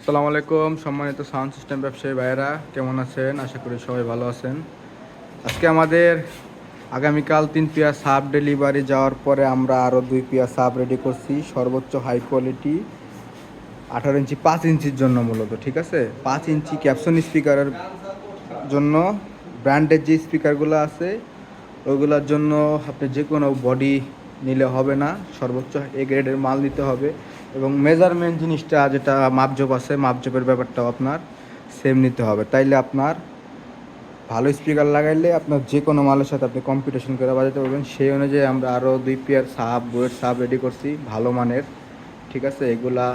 আসসালামু আলাইকুম সম্মানিত সাউন্ড সিস্টেম ব্যবসায়ী ভাইয়েরা, কেমন আছেন? আশা করি সবাই ভালো আছেন। আজকে আমাদের আগামীকাল 3 পেয়ার সাব ডেলিভারি যাওয়ার পরে আমরা আরও 2 পেয়ার সাব রেডি করছি, সর্বোচ্চ হাই কোয়ালিটি 18 ইঞ্চি 5 ইঞ্চির জন্য মূলত। ঠিক আছে, 5 ইঞ্চি ক্যাপসন স্পিকারের জন্য ব্র্যান্ডের যে স্পিকারগুলো আছে ওইগুলোর জন্য আপনি যে কোনো বডি নিলে হবে না, সর্বোচ্চ এ গ্রেডের মাল নিতে হবে। এবং মেজারমেন্ট জিনিসটা যেটা মাপজোপ আছে, মাপজোপের ব্যাপারটাও আপনার সেম নিতে হবে। তাইলে আপনার ভালো স্পিকার লাগাইলে আপনার যে কোনো মালের সাথে আপনি কম্পিটিশন করে বাজাতে পারবেন। সেই অনুযায়ী আমরা আরও 2 পেয়ার বইয়ের সাব রেডি করছি ভালো মানের। ঠিক আছে, এগুলা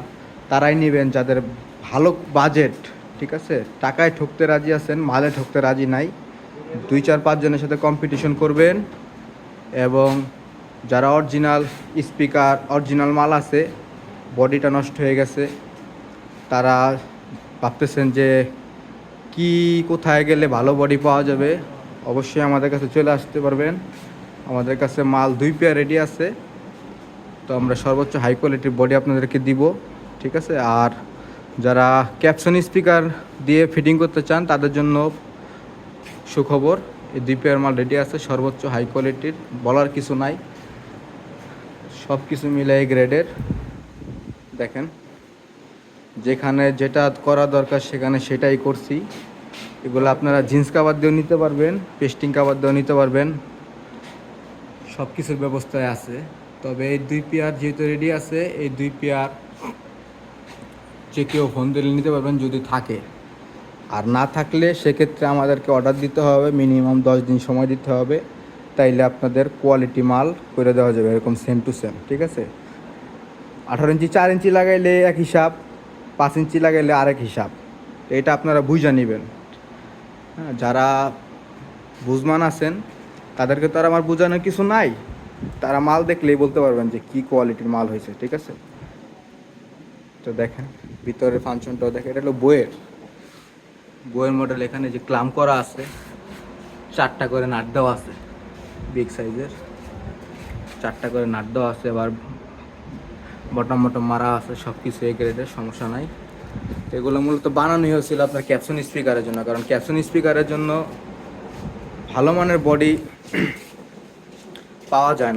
তারাই নেবেন যাদের ভালো বাজেট। ঠিক আছে, টাকায় ঠকতে রাজি আছেন, মালে ঠকতে রাজি নাই। 2 4 5 জনের সাথে কম্পিটিশন করবেন। এবং যারা অরিজিনাল স্পিকার অরিজিনাল মাল আছে, বডিটা নষ্ট হয়ে গেছে, তারা ভাবতেছেন যে কি কোথায় গেলে ভালো বডি পাওয়া যাবে, অবশ্যই আমাদের কাছে চলে আসতে পারবেন। আমাদের কাছে মাল 2 পেয়ার রেডি আছে, তো আমরা সর্বোচ্চ হাই কোয়ালিটির বডি আপনাদেরকে দিব। ঠিক আছে, আর যারা ক্যাপসন স্পিকার দিয়ে ফিটিং করতে চান তাদের জন্য সুখবর, এই 2 পেয়ার মাল রেডি আছে সর্বোচ্চ হাই কোয়ালিটির, বলার কিছু নাই, সব কিছু মিলে এই গ্রেডের। দেখেন, যেখানে যেটা করা দরকার সেখানে সেটাই করছি। এগুলো আপনারা জিন্স কাভার দিয়েও নিতে পারবেন, পেস্টিং কাভার দিয়েও নিতে পারবেন, সব কিছুর ব্যবস্থায় আছে। তবে এই 2 পেয়ার যেহেতু রেডি আছে, এই 2 পেয়ার যে কেউ ফোন দিলে নিতে পারবেন যদি থাকে। আর না থাকলে সেক্ষেত্রে আমাদেরকে অর্ডার দিতে হবে, মিনিমাম 10 দিন সময় দিতে হবে। তাইলে আপনাদের কোয়ালিটি মাল করে দেওয়া যাবে এরকম সেম টু সেম। ঠিক আছে, 18 ইঞ্চি 4 ইঞ্চি লাগাইলে এক হিসাব, 5 ইঞ্চি লাগাইলে আরেক হিসাব। এটা আপনারা বুঝে নেবেন। হ্যাঁ, যারা বুঝমান আছেন তাদেরকে তো আর আমার বোঝানোর কিছু নাই, তারা মাল দেখলেই বলতে পারবেন যে কি কোয়ালিটির মাল হয়েছে। ঠিক আছে, তো দেখেন ভিতরের ফাংশনটাও দেখেন, এটা হলো বইয়ের মডেল। এখানে যে ক্লাম করা আছে, 4টা করে নাট দেওয়া আছে, বিগ সাইজের 4টা করে নাট দেওয়া আছে, আবার বটম বটম মারা আছে, সব কিছু এ গ্রেডের, সমস্যা নাই। তো এগুলো মূলত বানানোই হয়েছিল আপনার ক্যাপসন স্পিকারের জন্য, কারণ ক্যাপসন স্পিকারের জন্য ভালো মানের বডি পাওয়া যায়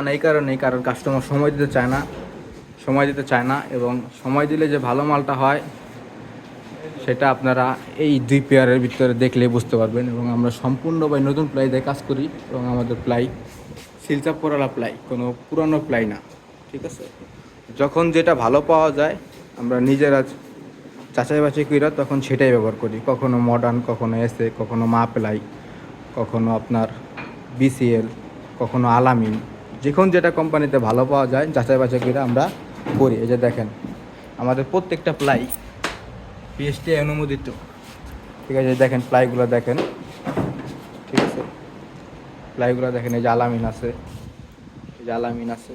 না এই কারণ কাস্টমার সময় দিতে চায় না। এবং সময় দিলে যে ভালো মালটা হয় সেটা আপনারা এই 2 পেয়ারের ভিতরে দেখলেই বুঝতে পারবেন। এবং আমরা সম্পূর্ণ নতুন প্লাই দিয়ে কাজ করি, এবং আমাদের প্লাই সিলচাপ করালা প্লাই, কোনো পুরানো প্লাই না। ঠিক আছে, যখন যেটা ভালো পাওয়া যায় আমরা নিজেরা যাচাই বাছাই করি, তখন সেটাই ব্যবহার করি। কখনো মডার্ন, কখনো এসএ, কখনো মা প্লাই, কখনো আপনার বিসিএল, কখনো আলামিন, যখন যেটা কোম্পানিতে ভালো পাওয়া যায় যাচাই বাছাই করে আমরা করি। এই যে দেখেন, আমাদের প্রত্যেকটা প্লাই পিএসটিআই অনুমোদিত। ঠিক আছে, দেখেন প্লাইগুলো দেখেন। ঠিক আছে, প্লাইগুলো দেখেন, এই যে আলামিন আছে,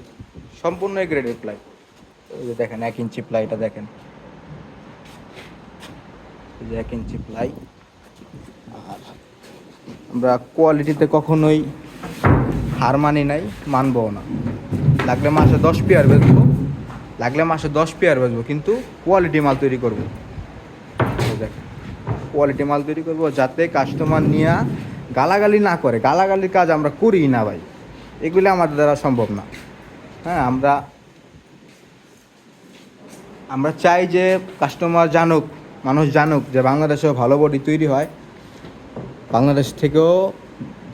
সম্পূর্ণ এই গ্রেডের প্লাই। এই যে দেখেন 1 ইঞ্চি প্লাইটা দেখেন, এই যে 1 ইঞ্চি প্লাই। আর আমরা কোয়ালিটিতে কখনোই হার মানি নাই, মানবও না। লাগলে মাসে 10 পেয়ার বেচবো, কিন্তু কোয়ালিটি মাল তৈরি করবো। দেখেন, কোয়ালিটি মাল তৈরি করবো যাতে কাস্টমার নিয়ে গালাগালি না করে। গালাগালির কাজ আমরা করি না ভাই, এগুলো আমাদের দ্বারা সম্ভব না। হ্যাঁ, আমরা চাই যে কাস্টমার জানুক, মানুষ জানুক যে বাংলাদেশেও ভালো বডি তৈরি হয়, বাংলাদেশ থেকেও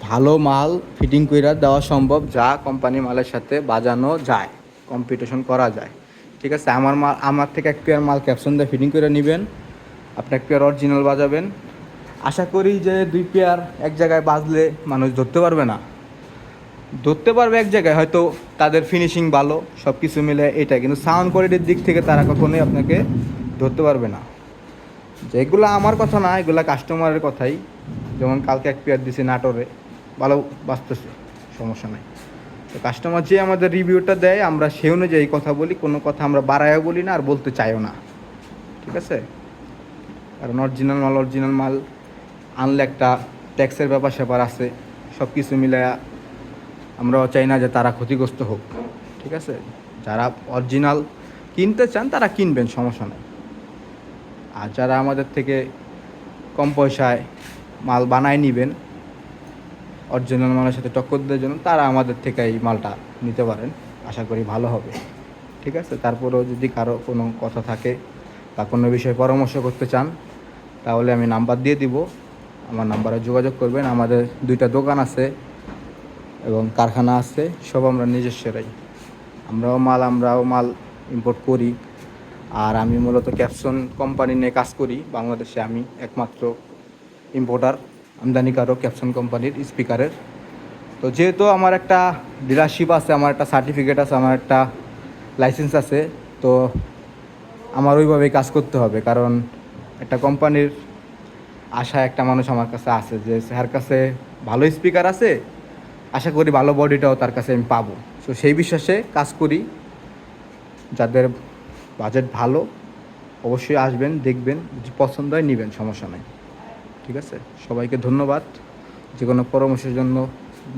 ভালো মাল ফিটিং করে দেওয়া সম্ভব, যা কোম্পানি মালের সাথে বাজানো যায়, কম্পিটিশন করা যায়। ঠিক আছে, আমার থেকে 1 পেয়ার মাল ক্যাপসন দিয়ে ফিটিং করে নেবেন, আপনি 1 পেয়ার অরিজিনাল বাজাবেন। আশা করি যে 2 পেয়ার এক জায়গায় বাজলে মানুষ ধরতে পারবে এক জায়গায়, হয়তো তাদের ফিনিশিং ভালো, সব কিছু মিলে এটা, কিন্তু সাউন্ড কোয়ালিটির দিক থেকে তারা কখনোই আপনাকে ধরতে পারবে না। যেগুলো আমার কথা না, এগুলো কাস্টমারের কথাই। যেমন কালকে 1 পেয়ার দিছি নাটোরে, ভালো বাঁচতেছে, সমস্যা নাই। তো কাস্টমার যে আমাদের রিভিউটা দেয় আমরা সেই অনুযায়ী কথা বলি, কোনো কথা আমরা বাড়ায়ও বলি না আর বলতে চাইও না। ঠিক আছে, কারণ অরিজিনাল মাল আনলে একটা ট্যাক্সের ব্যাপার আছে, সব কিছু মিলে আমরাও চাই না যে তারা ক্ষতিগ্রস্ত হোক। ঠিক আছে, যারা অরিজিনাল কিনতে চান তারা কিনবেন, সমস্যা নেই। আর যারা আমাদের থেকে কম পয়সায় মাল বানায় নেবেন অরিজিনাল মালের সাথে টক্কর দেওয়ার জন্য, তারা আমাদের থেকে এই মালটা নিতে পারেন, আশা করি ভালো হবে। ঠিক আছে, তারপরেও যদি কারো কোনো কথা থাকে বা কোনো বিষয়ে পরামর্শ করতে চান তাহলে আমি নাম্বার দিয়ে দিব, আমার নাম্বারে যোগাযোগ করবেন। আমাদের 2টা দোকান আছে এবং কারখানা আছে, সব আমরা নিজস্বরাই। আমরাও মাল ইম্পোর্ট করি। আর আমি মূলত ক্যাপসন কোম্পানি নিয়ে কাজ করি বাংলাদেশে। আমি একমাত্র ইম্পোর্টার, আমদানিকারক ক্যাপসন কোম্পানির স্পিকারের। তো যেহেতু আমার একটা ডিলারশিপ আছে, আমার একটা সার্টিফিকেট আছে, আমার একটা লাইসেন্স আছে, তো আমার ওইভাবেই কাজ করতে হবে। কারণ একটা কোম্পানির আশা একটা মানুষ আমার কাছে আছে যে স্যার কাছে ভালো স্পিকার আছে, আশা করি ভালো বডিটাও তার কাছে আমি পাবো। সো সেই বিশ্বাসে কাজ করি। যাদের বাজেট ভালো অবশ্যই আসবেন, দেখবেন, যদি পছন্দ হয় নেবেন, সমস্যা নাই। ঠিক আছে, সবাইকে ধন্যবাদ। যে কোনো পরামর্শের জন্য,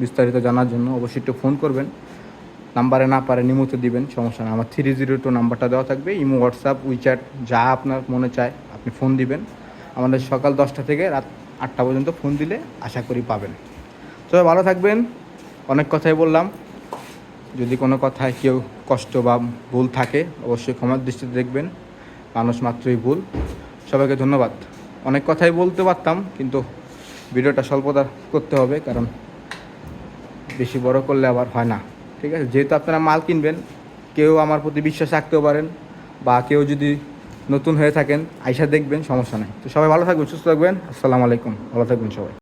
বিস্তারিত জানার জন্য অবশ্যই একটু ফোন করবেন। নাম্বারে না পারে নিমুতে দিবেন, সমস্যা নেই। আমার 302 নাম্বারটা দেওয়া থাকবে, ইমো, হোয়াটসঅ্যাপ, উইচ্যাট যা আপনার মনে চায় আপনি ফোন দিবেন। আমাদের সকাল 10টা থেকে রাত 8টা পর্যন্ত ফোন দিলে আশা করি পাবেন। সবাই ভালো থাকবেন। অনেক কথাই বললাম, যদি কোনো কথায় কেউ কষ্ট বা ভুল থাকে অবশ্যই ক্ষমার দৃষ্টিতে দেখবেন, মানুষ মাত্রই ভুল। সবাইকে ধন্যবাদ। অনেক কথাই বলতে পারতাম কিন্তু ভিডিওটা স্বল্পতা করতে হবে, কারণ বেশি বড় করলে আবার হয় না। ঠিক আছে, যেহেতু আপনারা মাল কিনবেন, কেউ আমার প্রতি বিশ্বাস রাখতেও পারেন, বা কেউ যদি নতুন হয়ে থাকেন আইসা দেখবেন, সমস্যা নেই। তো সবাই ভালো থাকবেন, সুস্থ থাকবেন। আসসালামু আলাইকুম, ভালো থাকবেন সবাই।